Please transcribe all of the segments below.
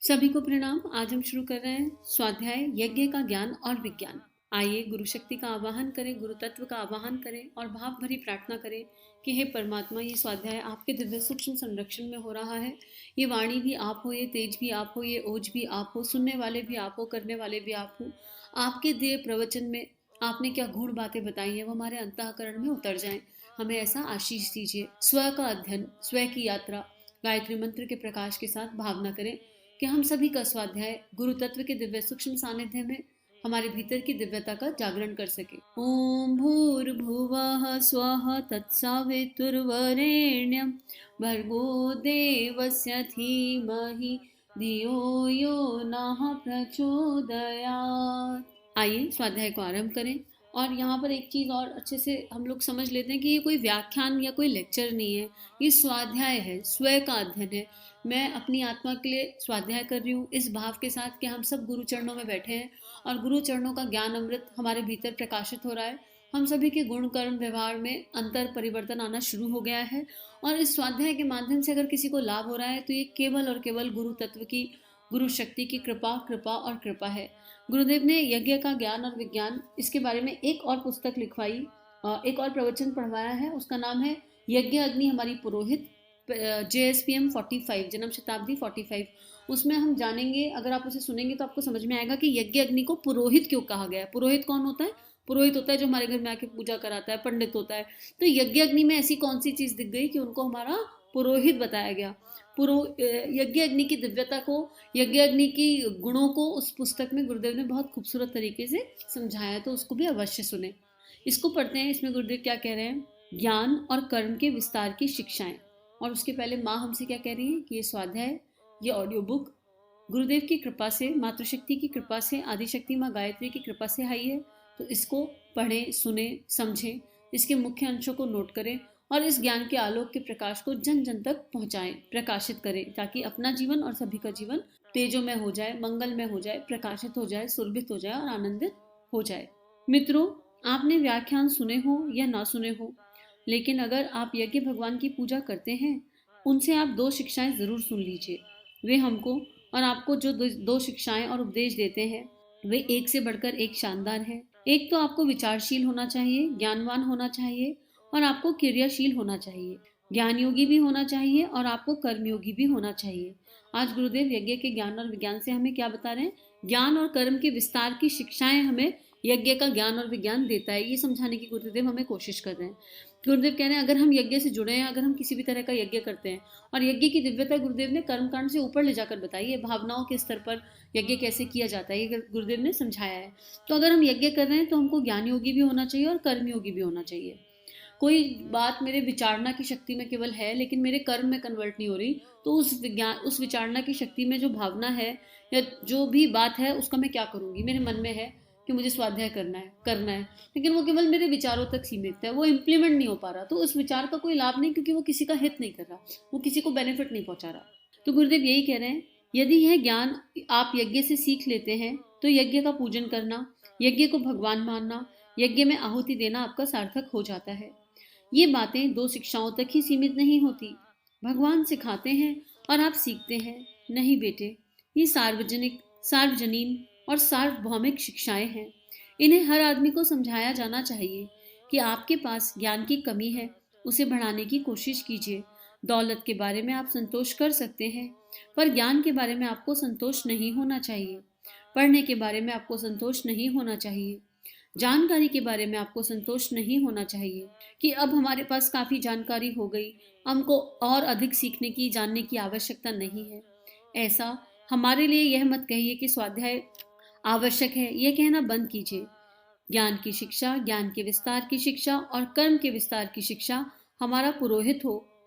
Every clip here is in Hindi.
सभी को प्रणाम। आज हम शुरू कर रहे हैं स्वाध्याय यज्ञ का ज्ञान और विज्ञान। आइए गुरु शक्ति का आवाहन करें, गुरु तत्व का आवाहन करें और भाव भरी प्रार्थना करें कि हे परमात्मा, ये स्वाध्याय आपके दिव्य सूक्ष्म संरक्षण में हो रहा है। ये वाणी भी आप हो, ये तेज भी आप हो, ये ओज भी आप हो, सुनने वाले भी आप हो, करने वाले भी आप हो। आपके दिए प्रवचन में आपने क्या गूढ़ बातें बताई हैं वो हमारे अंतःकरण में उतर जाएं। हमें ऐसा आशीष दीजिए। स्व का अध्ययन, स्व की यात्रा गायत्री मंत्र के प्रकाश के साथ भावना करें कि हम सभी का स्वाध्याय गुरु तत्व के दिव्य सूक्ष्म सानिध्य में हमारे भीतर की दिव्यता का जागरण कर सके। ओम भूर्भुवः स्वः तत्सवितुर्वरेण्यं भर्गो देवस्य धीमहि धियो यो नः प्रचोदयात्। आइए स्वाध्याय को आरंभ करें। और यहाँ पर एक चीज़ और अच्छे से हम लोग समझ लेते हैं कि ये कोई व्याख्यान या कोई लेक्चर नहीं है, ये स्वाध्याय है, स्व का अध्ययन है। मैं अपनी आत्मा के लिए स्वाध्याय कर रही हूँ इस भाव के साथ कि हम सब गुरु चरणों में बैठे हैं और गुरु चरणों का ज्ञान अमृत हमारे भीतर प्रकाशित हो रहा है। हम सभी के गुण कर्म व्यवहार में अंतर परिवर्तन आना शुरू हो गया है और इस स्वाध्याय के माध्यम से अगर किसी को लाभ हो रहा है तो ये केवल और केवल गुरु तत्व की, गुरु शक्ति की कृपा कृपा और कृपा है। गुरुदेव ने यज्ञ का ज्ञान और विज्ञान, इसके बारे में एक और पुस्तक लिखवाई, एक और प्रवचन पढ़वाया है। उसका नाम है यज्ञ अग्नि हमारी पुरोहित, JSPM 45, जन्म शताब्दी 45। उसमें हम जानेंगे, अगर आप उसे सुनेंगे तो आपको समझ में आएगा कि यज्ञ अग्नि को पुरोहित क्यों कहा गया है। पुरोहित कौन होता है? पुरोहित होता है जो हमारे घर में आके पूजा कराता है, पंडित होता है। तो यज्ञ अग्नि में ऐसी कौन सी चीज दिख गई कि उनको हमारा पुरोहित बताया गया। यज्ञ अग्नि की दिव्यता को, यज्ञ अग्नि की गुणों को उस पुस्तक में गुरुदेव ने बहुत खूबसूरत तरीके से समझाया, तो उसको भी अवश्य सुने। इसको पढ़ते हैं। इसमें गुरुदेव क्या कह रहे हैं? ज्ञान और कर्म के विस्तार की शिक्षाएं। और उसके पहले माँ हमसे क्या कह रही है कि ये स्वाध्याय, ये ऑडियो बुक गुरुदेव की कृपा से, मातृशक्ति की कृपा से, आदिशक्ति माँ गायत्री की कृपा से आई है। तो इसको पढ़ें, सुने, समझें, इसके मुख्य अंशों को नोट करें और इस ज्ञान के आलोक के प्रकाश को जन जन तक पहुंचाएं, प्रकाशित करें, ताकि अपना जीवन और सभी का जीवन तेजोमय हो जाए, मंगलमय हो जाए, प्रकाशित हो जाए, सुरभित हो जाए और आनंदित हो जाए। मित्रों, आपने व्याख्यान सुने हो या ना सुने हो, लेकिन अगर आप यज्ञ भगवान की पूजा करते हैं, उनसे आप दो शिक्षाएं जरूर सुन लीजिए। वे हमको और आपको जो दो शिक्षाएं और उपदेश देते हैं, वे एक से बढ़कर एक शानदार है। एक तो आपको विचारशील होना चाहिए, ज्ञानवान होना चाहिए और आपको क्रियाशील होना चाहिए। ज्ञान योगी भी होना चाहिए और आपको कर्मयोगी भी होना चाहिए। आज गुरुदेव यज्ञ के ज्ञान और विज्ञान से हमें क्या बता रहे हैं? ज्ञान और कर्म के विस्तार की शिक्षाएं हमें यज्ञ का ज्ञान और विज्ञान देता है, ये समझाने की गुरुदेव हमें कोशिश कर रहे हैं। गुरुदेव कह रहे हैं अगर हम यज्ञ से जुड़े हैं, अगर हम किसी भी तरह का यज्ञ करते हैं, और यज्ञ की दिव्यता गुरुदेव ने कर्मकांड से ऊपर ले जाकर बताई है, भावनाओं के स्तर पर यज्ञ कैसे किया जाता है ये गुरुदेव ने समझाया है। तो अगर हम यज्ञ कर रहे हैं तो हमको ज्ञान योगी भी होना चाहिए और कर्मयोगी भी होना चाहिए। कोई बात मेरे विचारना की शक्ति में केवल है लेकिन मेरे कर्म में कन्वर्ट नहीं हो रही, तो उस विचारना की शक्ति में जो भावना है या जो भी बात है उसका मैं क्या करूंगी? मेरे मन में है कि मुझे स्वाध्याय करना है, लेकिन वो केवल मेरे विचारों तक सीमित है, वो इम्प्लीमेंट नहीं हो पा रहा, तो उस विचार का कोई लाभ नहीं, क्योंकि वो किसी का हित नहीं कर रहा, वो किसी को बेनिफिट नहीं पहुंचा रहा। तो गुरुदेव यही कह रहे हैं, यदि यह ज्ञान आप यज्ञ से सीख लेते हैं तो यज्ञ का पूजन करना, यज्ञ को भगवान मानना, यज्ञ में आहुति देना आपका सार्थक हो जाता है। ये बातें दो शिक्षाओं तक ही सीमित नहीं होती। भगवान सिखाते हैं और आप सीखते हैं। नहीं बेटे, ये सार्वजनिक, सार्वजनीन और सार्वभौमिक शिक्षाएं हैं। इन्हें हर आदमी को समझाया जाना चाहिए कि आपके पास ज्ञान की कमी है, उसे बढ़ाने की कोशिश कीजिए। दौलत के बारे में आप संतोष कर सकते हैं, पर ज्ञान के बारे में आपको संतोष नहीं होना चाहिए। पढ़ने के बारे में आपको संतोष नहीं होना चाहिए। जानकारी के बारे में आपको संतोष नहीं होना चाहिए कि अब हमारे पास काफ़ी जानकारी हो गई, हमको और अधिक सीखने की, जानने की आवश्यकता नहीं है। ऐसा हमारे लिए यह मत कहिए कि स्वाध्याय आवश्यक है, यह कहना बंद कीजिए। ज्ञान की शिक्षा, ज्ञान के विस्तार की शिक्षा और कर्म के विस्तार की शिक्षा हमारा पुरोहित हो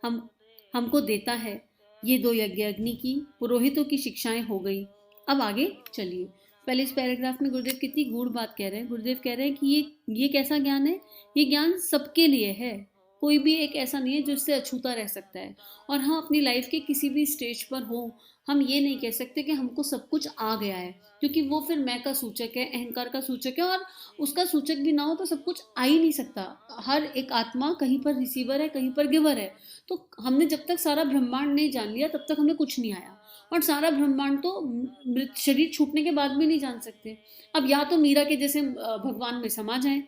हमको देता है। ये दो यज्ञ अग्नि की, पुरोहितों की शिक्षाएं हो गई। अब आगे चलिए। पहले इस पैराग्राफ में गुरुदेव कितनी गूढ़ बात कह रहे हैं। गुरुदेव कह रहे हैं कि ये कैसा ज्ञान है? ये ज्ञान सबके लिए है, कोई भी एक ऐसा नहीं है जो इससे अछूता रह सकता है। और हम अपनी लाइफ के किसी भी स्टेज पर हो, हम ये नहीं कह सकते कि हमको सब कुछ आ गया है, क्योंकि वो फिर मैं का सूचक है, अहंकार का सूचक है, और उसका सूचक भी ना हो तो सब कुछ आ ही नहीं सकता। हर एक आत्मा कहीं पर रिसीवर है, कहीं पर गिवर है। तो हमने जब तक सारा ब्रह्मांड नहीं जान लिया तब तक हमें कुछ नहीं आया, और सारा ब्रह्मांड तो मृत शरीर छूटने के बाद भी नहीं जान सकते। अब या तो मीरा के जैसे भगवान में समा जाए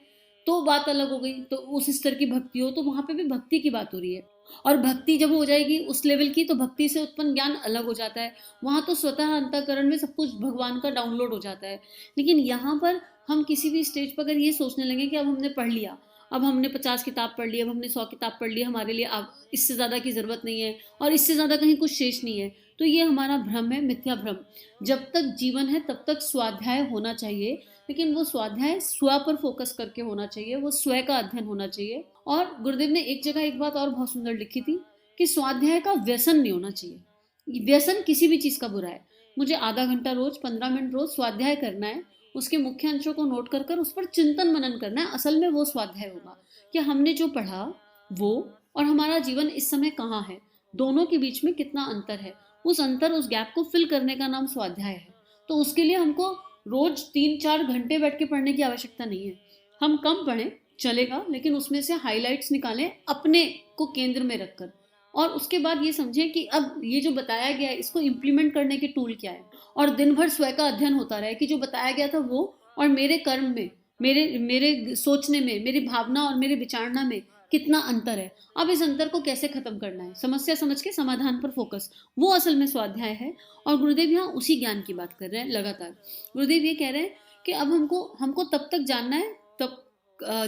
तो बात अलग हो गई, तो उस स्तर की भक्ति हो तो वहां पे भी भक्ति की बात हो रही है। और भक्ति जब हो जाएगी उस लेवल की, तो भक्ति से उत्पन्न ज्ञान अलग हो जाता है। वहां तो स्वतः अंतःकरण में सब कुछ भगवान का डाउनलोड हो जाता है। लेकिन यहाँ पर हम किसी भी स्टेज पर अगर ये सोचने लगे कि अब हमने पढ़ लिया, अब हमने 50 किताब पढ़ ली, अब हमने 100 किताब पढ़ ली, हमारे लिए अब इससे ज़्यादा की ज़रूरत नहीं है और इससे ज़्यादा कहीं कुछ शेष नहीं है, तो ये हमारा भ्रम है, मिथ्या भ्रम। जब तक जीवन है तब तक स्वाध्याय होना चाहिए, लेकिन वो स्वाध्याय स्व पर फोकस करके होना चाहिए, वो स्व का अध्ययन होना चाहिए। और गुरुदेव ने एक जगह एक बात और बहुत सुंदर लिखी थी कि स्वाध्याय का व्यसन नहीं होना चाहिए। व्यसन किसी भी चीज़ का बुरा है। मुझे आधा घंटा रोज, 15 मिनट रोज स्वाध्याय करना है, उसके मुख्य अंशों को नोट कर कर उस पर चिंतन मनन करना है, असल में वो स्वाध्याय होगा कि हमने जो पढ़ा वो और हमारा जीवन इस समय कहाँ है, दोनों के बीच में कितना अंतर है, उस अंतर, उस गैप को फिल करने का नाम स्वाध्याय है। तो उसके लिए हमको रोज 3-4 घंटे बैठ के पढ़ने की आवश्यकता नहीं है। हम कम पढ़ें चलेगा, लेकिन उसमें से हाइलाइट्स निकालें अपने को केंद्र में रखकर, और उसके बाद ये समझें कि अब ये जो बताया गया है इसको इम्प्लीमेंट करने के टूल क्या है। और दिन भर स्वयं का अध्ययन होता रहे कि जो बताया गया था वो और मेरे कर्म में, मेरे मेरे सोचने में, मेरी भावना और मेरे विचारना में कितना अंतर है। अब इस अंतर को कैसे खत्म करना है, समस्या समझ के समाधान पर फोकस, वो असल में स्वाध्याय है। और गुरुदेव यहाँ उसी ज्ञान की बात कर रहे हैं लगातार। गुरुदेव ये कह रहे हैं कि अब हमको हमको तब तक जानना है, तब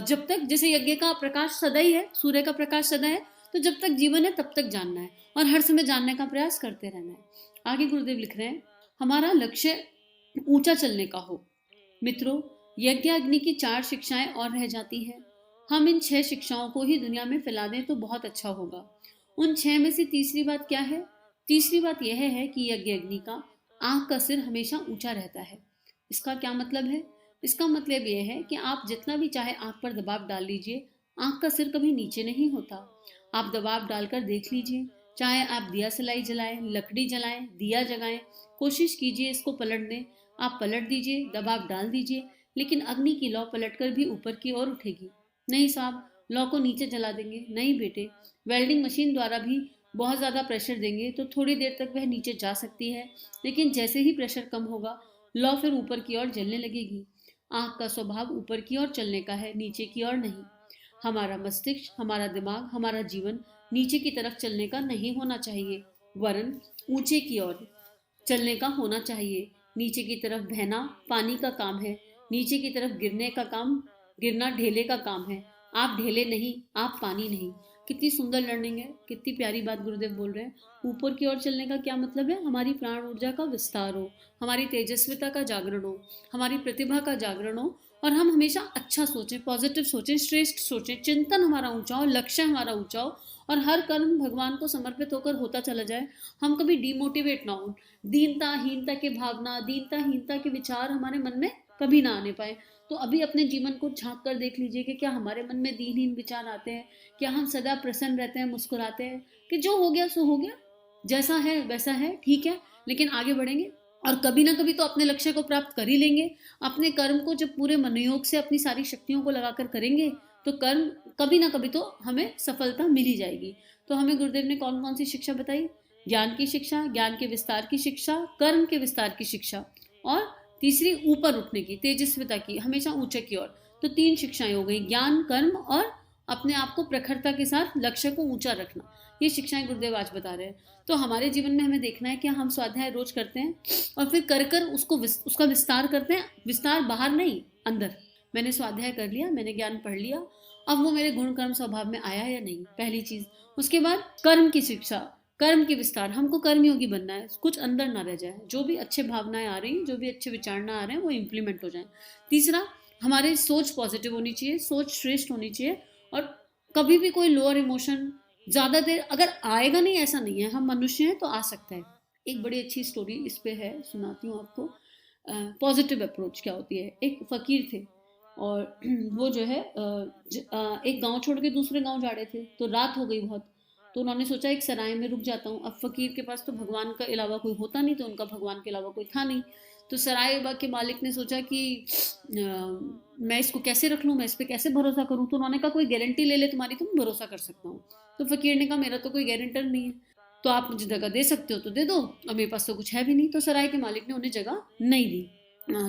जब तक, जैसे यज्ञ का प्रकाश सदा ही है, सूर्य का प्रकाश सदा है, तो जब तक जीवन है तब तक जानना है और हर समय जानने का प्रयास करते रहना है। आगे गुरुदेव लिख रहे हैं, हमारा लक्ष्य ऊंचा चलने का हो। मित्रों, यज्ञ अग्नि की 4 शिक्षाएं और रह जाती है। हम इन 6 शिक्षाओं को ही दुनिया में फैला दें तो बहुत अच्छा होगा। उन 6 में से तीसरी बात क्या है? तीसरी बात यह है कि यज्ञ अग्नि का आंख का सिर हमेशा ऊंचा रहता है। इसका क्या मतलब है? इसका मतलब यह है कि आप जितना भी चाहे आंख पर दबाव डाल लीजिए, आंख का सिर कभी नीचे नहीं होता। आप दबाव डालकर देख लीजिए, चाहे आप दिया सलाई जलाएं, लकड़ी जलाएं, दिया जगाएं, कोशिश कीजिए इसको पलट दें। आप पलट दीजिए, दबाव डाल दीजिए, लेकिन अग्नि की लौ पलटकर भी ऊपर की ओर उठेगी। नहीं साहब, लौ को नीचे जला देंगे, नहीं बेटे। वेल्डिंग मशीन द्वारा भी बहुत ज़्यादा प्रेशर देंगे तो थोड़ी देर तक वह नीचे जा सकती है, लेकिन जैसे ही प्रेशर कम होगा लौ फिर ऊपर की ओर जलने लगेगी। आँख का स्वभाव ऊपर की ओर चलने का है, नीचे की ओर नहीं। हमारा मस्तिष्क, हमारा दिमाग, हमारा जीवन नीचे की तरफ चलने का नहीं होना चाहिए, वरन ऊंचे की ओर चलने का होना चाहिए। नीचे की तरफ बहना पानी का काम है, नीचे की तरफ गिरना ढेले का काम है। आप ढेले नहीं, आप पानी नहीं। कितनी सुंदर लर्निंग है, कितनी प्यारी बात गुरुदेव बोल रहे हैं। ऊपर की ओर चलने का क्या मतलब है? हमारी प्राण ऊर्जा का विस्तार हो, हमारी तेजस्विता का जागरण हो, हमारी प्रतिभा का जागरण हो, और हम हमेशा अच्छा सोचें, पॉजिटिव सोचें, श्रेष्ठ सोचें, चिंतन हमारा ऊंचा हो, लक्ष्य हमारा ऊंचा हो, और हर कर्म भगवान को समर्पित होकर होता चला जाए। हम कभी डिमोटिवेट ना हो, दीनता हीनता के भावना, दीनता हीनता के विचार हमारे मन में कभी ना आने पाए। तो अभी अपने जीवन को झांक कर देख लीजिए कि क्या हमारे मन में दीनहीन विचार आते हैं? क्या हम सदा प्रसन्न रहते हैं, मुस्कुराते हैं कि जो हो गया सो हो गया, जैसा है वैसा है, ठीक है, लेकिन आगे बढ़ेंगे और कभी ना कभी तो अपने लक्ष्य को प्राप्त कर ही लेंगे। अपने कर्म को जब पूरे मनोयोग से अपनी सारी शक्तियों को लगाकर करेंगे तो कर्म कभी ना कभी तो हमें सफलता मिल ही जाएगी। तो हमें गुरुदेव ने कौन कौन सी शिक्षा बताई? ज्ञान की शिक्षा, ज्ञान के विस्तार की शिक्षा, कर्म के विस्तार की शिक्षा, और तीसरी ऊपर उठने की, तेजस्विता की, हमेशा ऊंचे की ओर। तो 3 शिक्षाएं हो गई, ज्ञान, कर्म और अपने आप को प्रखरता के साथ लक्ष्य को ऊंचा रखना। ये शिक्षाएं गुरुदेव आज बता रहे हैं। तो हमारे जीवन में हमें देखना है कि हम स्वाध्याय रोज करते हैं और फिर कर कर उसका विस्तार करते हैं। विस्तार बाहर नहीं, अंदर। मैंने स्वाध्याय कर लिया, मैंने ज्ञान पढ़ लिया, अब वो मेरे गुण कर्म स्वभाव में आया या नहीं, पहली चीज। उसके बाद कर्म की शिक्षा, कर्म के विस्तार, हमको कर्मयोगी बनना है, कुछ अंदर ना रह जाए, जो भी अच्छे भावनाएं आ रही हैं, जो भी अच्छे विचार आ रहे हैं वो इम्प्लीमेंट हो जाए। तीसरा, हमारी सोच पॉजिटिव होनी चाहिए, सोच श्रेष्ठ होनी चाहिए, और कभी भी कोई लोअर इमोशन ज्यादा देर अगर आएगा नहीं, ऐसा नहीं है, हम मनुष्य हैं तो आ सकता है। एक बड़ी अच्छी स्टोरी इस पे है, सुनाती हूँ आपको। पॉजिटिव अप्रोच क्या होती है। एक फकीर थे, और वो जो है एक गांव छोड़ के दूसरे गांव जा रहे थे, तो रात हो गई बहुत। तो उन्होंने सोचा एक सराय में रुक जाता हूँ। अब फकीर के पास तो भगवान का अलावा कोई होता नहीं, तो उनका भगवान के अलावा कोई था नहीं। तो सराय के मालिक ने सोचा कि मैं इसको कैसे रख लूँ, मैं इस पर कैसे भरोसा करूँ। तो उन्होंने कहा कोई गारंटी ले ले तुम्हारी, तुम भरोसा कर सकता हूँ। तो फकीर ने कहा मेरा तो कोई गारंटर नहीं है, तो आप मुझे जगह दे सकते हो तो दे दो, और मेरे पास तो कुछ है भी नहीं। तो सराय के मालिक ने उन्हें जगह नहीं दी।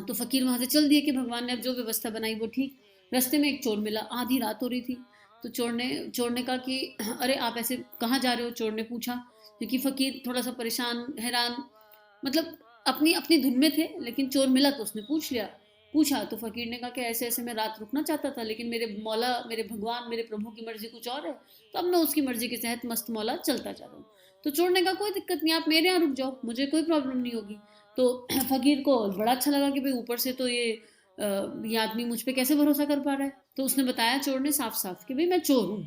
तो फकीर वहां से चल दिए कि भगवान ने अब जो व्यवस्था बनाई वो ठीक। रास्ते में एक चोर मिला, आधी रात हो रही थी। तो चोर ने कहा कि अरे आप ऐसे कहाँ जा रहे हो, चोर ने पूछा, क्योंकि फकीर थोड़ा सा परेशान हैरान, मतलब अपनी अपनी धुन में थे। लेकिन चोर मिला तो उसने पूछा तो फकीर ने कहा कि ऐसे ऐसे मैं रात रुकना चाहता था, लेकिन मेरे मौला, मेरे भगवान, मेरे प्रभु की मर्जी कुछ और है, तो अब मैं उसकी मर्जी के तहत मस्त मौला चलता जा रहा हूँ। तो चोर ने कहा कोई दिक्कत नहीं, आप मेरे यहाँ रुक जाओ, मुझे कोई प्रॉब्लम नहीं होगी। तो फकीर को बड़ा अच्छा लगा कि भाई ऊपर से तो ये आदमी मुझ पे कैसे भरोसा कर पा रहा है। तो उसने बताया चोर ने साफ साफ कि भाई मैं चोर हूँ।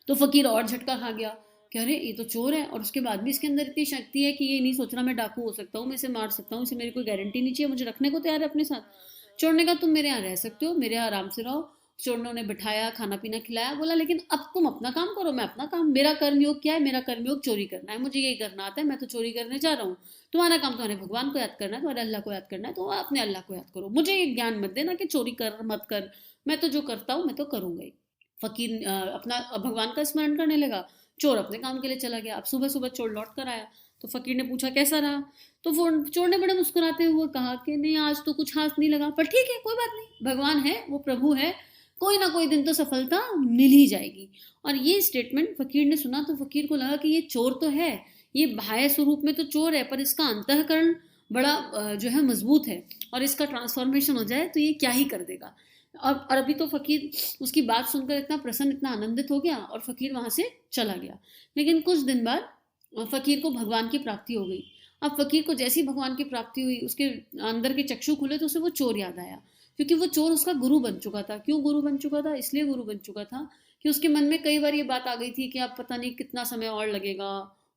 तो फकीर और झटका खा गया कि अरे ये तो चोर है, और उसके बाद भी इसके अंदर इतनी शक्ति है कि ये नहीं सोच रहा मैं डाकू हो सकता हूँ, मैं इसे मार सकता हूँ, इसे मेरी कोई गारंटी नहीं चाहिए, मुझे रखने को तैयार है अपने साथ। चोर ने कहा तुम मेरे यहाँ रह सकते हो, मेरे यहाँ आराम से रहो। चोर ने उन्हें बिठाया, खाना पीना खिलाया, बोला लेकिन अब तुम अपना काम करो, मैं अपना काम, मेरा कर्मयोग क्या है, मेरा कर्मयोग चोरी करना है, मुझे यही करना आता है, मैं तो चोरी करने जा रहा हूँ। तुम्हारा काम तुम्हारे भगवान को याद करना है, तुम्हारे अल्लाह को याद करना है, तो अपने अल्लाह को याद करो, मुझे ये ज्ञान मत देना कि चोरी कर मत कर, मैं तो जो करता हूँ मैं तो करूँगा ही। फकीर अपना भगवान का स्मरण करने लगा, चोर अपने काम के लिए चला गया। अब सुबह सुबह चोर लौट कर आया, तो फकीर ने पूछा कैसा रहा। तो चोर ने बड़े मुस्कुराते हुए कहा कि नहीं आज तो कुछ हाथ नहीं लगा, पर ठीक है कोई बात नहीं, भगवान है, वो प्रभु है, कोई ना कोई दिन तो सफलता मिल ही जाएगी। और ये स्टेटमेंट फकीर ने सुना तो फकीर को लगा कि ये चोर तो है, ये बाह्य स्वरूप में तो चोर है, पर इसका अंतःकरण बड़ा जो है मजबूत है, और इसका ट्रांसफॉर्मेशन हो जाए तो ये क्या ही कर देगा। और अभी तो फकीर उसकी बात सुनकर इतना प्रसन्न, इतना आनंदित हो गया, और फकीर वहां से चला गया। लेकिन कुछ दिन बाद फकीर को भगवान की प्राप्ति हो गई। अब फकीर को जैसी भगवान की प्राप्ति हुई, उसके अंदर के चक्षु खुले, तो उसे वो चोर याद आया, क्योंकि वो चोर उसका गुरु बन चुका था। क्यों गुरु बन चुका था? इसलिए गुरु बन चुका था कि उसके मन में कई बार ये बात आ गई थी कि अब पता नहीं कितना समय और लगेगा,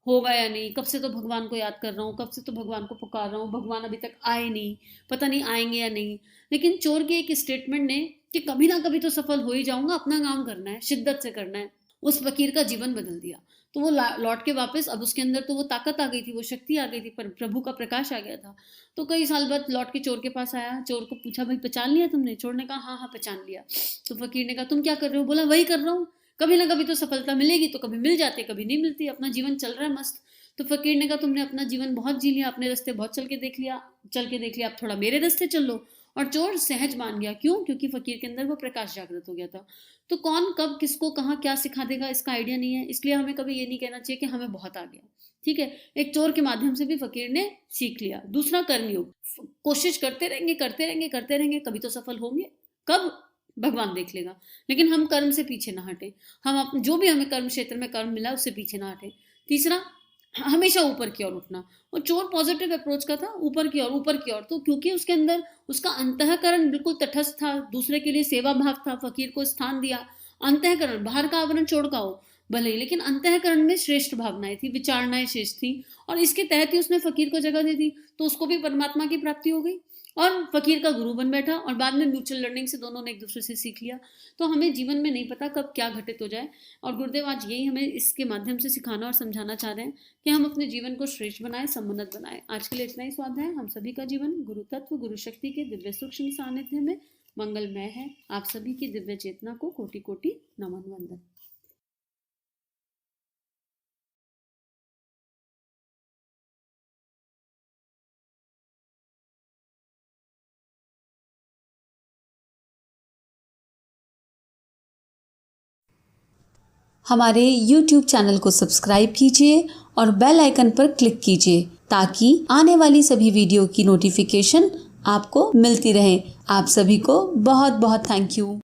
होगा या नहीं, कब से तो भगवान को याद कर रहा हूँ, कब से तो भगवान को पुकार रहा हूँ, भगवान अभी तक आए नहीं, पता नहीं आएंगे या नहीं। लेकिन चोर के एक स्टेटमेंट ने कि कभी ना कभी तो सफल हो ही जाऊंगा, अपना काम करना है, शिद्दत से करना है, उस फकीर का जीवन बदल दिया। तो वो लौट के वापस, अब उसके अंदर तो वो ताकत आ गई थी, वो शक्ति आ गई थी, पर प्रभु का प्रकाश आ गया था। तो कई साल बाद लौट के चोर के पास आया, चोर को पूछा भाई पहचान लिया तुमने? चोर ने कहा हाँ हाँ पहचान लिया। तो फकीर ने कहा तुम क्या कर रहे हो? बोला वही कर रहा हूँ, कभी ना कभी तो सफलता मिलेगी, तो कभी मिल जाती, कभी नहीं मिलती, अपना जीवन चल रहा है मस्त। तो फकीर ने कहा तुमने अपना जीवन बहुत जी लिया, अपने रास्ते बहुत चल के देख लिया, अब थोड़ा मेरे रास्ते चल लो। और चोर सहज मान गया। क्यों? क्योंकि फकीर के अंदर वो प्रकाश जागृत हो गया था। तो कौन कब किसको कहाँ क्या सिखा देगा इसका आइडिया नहीं है, इसलिए हमें कभी ये नहीं कहना चाहिए कि हमें बहुत आ गया। ठीक है, एक चोर के माध्यम से भी फकीर ने सीख लिया। दूसरा कर्मयोग, कोशिश करते रहेंगे करते रहेंगे करते रहेंगे, कभी तो सफल होंगे, कब भगवान देख लेगा। लेकिन हम कर्म से पीछे ना हटे, हम जो भी हमें कर्म क्षेत्र में कर्म मिला उससे पीछे ना हटे। तीसरा, हमेशा ऊपर की ओर उठना। और चोर पॉजिटिव अप्रोच का था, ऊपर की ओर ऊपर की ओर। तो क्योंकि उसके अंदर उसका अंतःकरण बिल्कुल तटस्थ था, दूसरे के लिए सेवा भाव था, फकीर को स्थान दिया। अंतःकरण, बाहर का आवरण चोर का हो भले ही, लेकिन अंतःकरण में श्रेष्ठ भावनाएं थी, विचारणाएं श्रेष्ठ थी, और इसके तहत ही उसने फकीर को जगह दे दी, तो उसको भी परमात्मा की प्राप्ति हो गई और फकीर का गुरु बन बैठा। और बाद में म्यूचुअल लर्निंग से दोनों ने एक दूसरे से सीख लिया। तो हमें जीवन में नहीं पता कब क्या घटित हो जाए, और गुरुदेव आज यही हमें इसके माध्यम से सिखाना और समझाना चाह रहे हैं कि हम अपने जीवन को श्रेष्ठ बनाएं, समुन्नत बनाएं। आज के लिए इतना ही स्वाध्याय। हम सभी का जीवन गुरु तत्व, गुरु शक्ति के दिव्य सूक्ष्म सानिध्य में मंगलमय है। आप सभी की दिव्य चेतना को कोटि कोटि नमन वंदन। हमारे YouTube चैनल को सब्सक्राइब कीजिए और बेल आइकन पर क्लिक कीजिए ताकि आने वाली सभी वीडियो की नोटिफिकेशन आपको मिलती रहे। आप सभी को बहुत बहुत थैंक यू।